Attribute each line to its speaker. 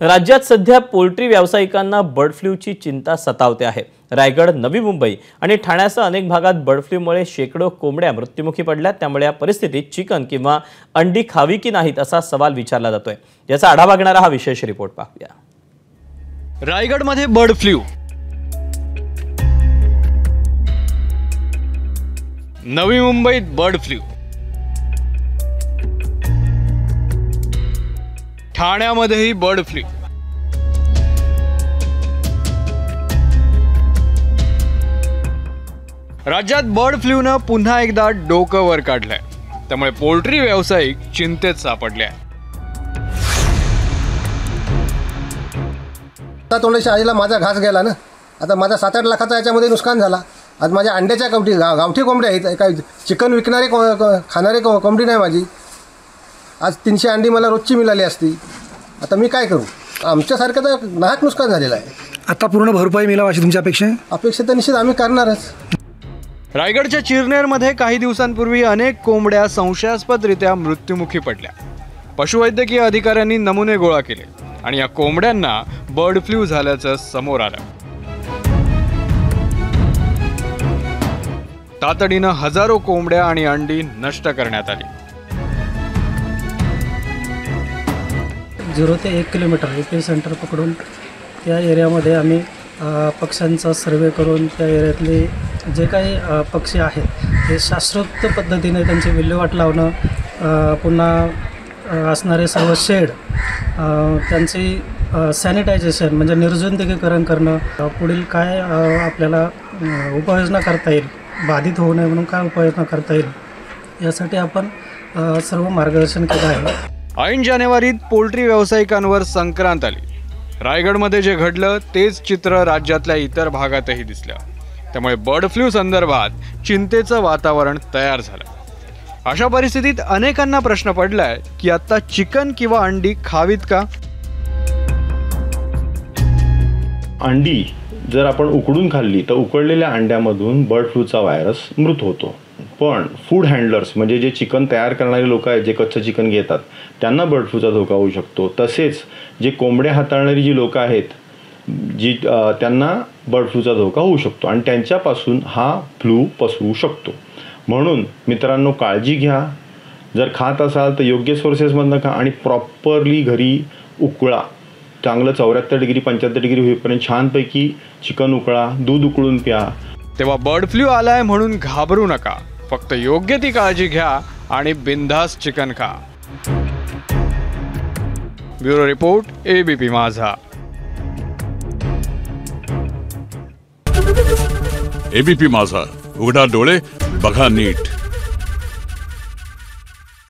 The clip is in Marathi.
Speaker 1: राज्यात सध्या पोल्ट्री व्यावसायिकांना बर्ड फ्लूची चिंता सतावते आहे। रायगड, नवी मुंबई आणि ठाण्यासह अनेक भागात बर्ड फ्लूमुळे शेकडो कोंबड्या मृत्युमुखी पडल्यात। त्यामुळे या परिस्थितीत चिकन किंवा अंडी खावी की नाहीत असा सवाल विचारला जातोय। याचा आढावा घेणारा हा विशेष रिपोर्ट पाहूया।
Speaker 2: रायगडमध्ये बर्ड फ्लू, नवी मुंबईत बर्ड फ्लू, ठाण्यामध्येही बर्ड फ्लू। राज्यात बर्ड फ्लूनं पुन्हा एकदा डोकं वर काढलंय। त्यामुळे पोल्ट्री व्यावसायिक चिंतेत सापडले आहेत।
Speaker 3: आता तोंडाच्या आईला माझा घास गेला ना। आता माझा 7-8 लाखाचा याच्यामध्ये नुकसान झाला। आज माझ्या अंड्याच्या गावठी कोंबड्या आहेत, काय चिकन विकणारे खाणारे कोंबडी नाही माझी। आज 300 अंडी मला रोजची मिळाली असती। आता मी काय करू? आमच्यासारखं तर नाहक नुकसान झालेलं आहे।
Speaker 4: आता पूर्ण भरपाई मिळावी अशी तुमची अपेक्षा आहे?
Speaker 3: अपेक्षा तर निश्चित आम्ही करणारच।
Speaker 2: रायगडच्या चिरनेरमध्ये काही दिवसांपूर्वी अनेक कोंबड्या संशयास्पदरित्या मृत्युमुखी पडल्या। पशुवैद्यकीय अधिकाऱ्यांनी नमुने गोळा केले आणि या कोंबड्यांना बर्ड फ्लू झाल्याचं समोर आलं। तातडीनं हजारो कोंबड्या आणि अंडी नष्ट करण्यात आली।
Speaker 5: 0 ते 1 किलोमीटर एपी सेंटर पकडून त्या एरियामध्ये आम्ही पक्ष्यांचा सर्वे करून त्या एरियातले जे काही पक्षी आहेत ते शास्त्रोक्त पद्धतीने त्यांची विल्हेवाट लावणं, पुन्हा असणारे सर्व शेड त्यांची सॅनिटायझेशन म्हणजे निर्जंतुकीकरण करणं, पुढील काय आपल्याला उपाययोजना करता येईल, बाधित होऊ नये म्हणून काय उपाययोजना करता येईल यासाठी आपण सर्व मार्गदर्शन केलं आहे।
Speaker 2: ऐन जानेवारीत पोल्ट्री व्यावसायिकांवर संक्रांत आली। रायगडमध्ये जे घडलं तेच चित्र राज्यातल्या इतर भागातही दिसलं। त्यामुळे बर्ड फ्लू संदर्भात चिंतेचं वातावरण तयार झालं। अशा परिस्थितीत अनेकांना प्रश्न पडलाय की आता चिकन किंवा अंडी खावीत का?
Speaker 6: अंडी जर आपण उकडून खाल्ली तर उकडलेल्या अंड्यामधून बर्ड फ्लूचा व्हायरस मृत होतो। पण फूड हँडलर्स म्हणजे जे चिकन तयार करणारे लोक आहेत, जे कच्चं चिकन घेतात, त्यांना बर्ड फ्लूचा धोका होऊ शकतो। तसेच जे कोंबड्या हाताळणारी जी लोक आहेत त्यांना बर्ड फ्लूचा धोका होऊ शकतो आणि त्यांच्यापासून हा फ्लू पसरू शकतो। म्हणून मित्रांनो, काळजी घ्या। जर खात असाल तर योग्य सोर्सेसमधनं खा आणि प्रॉपरली घरी उकळा। चांगलं 74 डिग्री 75 डिग्री होईपर्यंत छानपैकी चिकन उकळा, दूध उकळून प्या।
Speaker 2: तेव्हा बर्ड फ्लू आलाय म्हणून घाबरू नका। फक्त योग्य ती काळजी घ्या आणि बिनधास्त चिकन खा। ब्युरो रिपोर्ट, ABP माझा।
Speaker 7: ABP माझा, उघडा डोळे बघा नीट।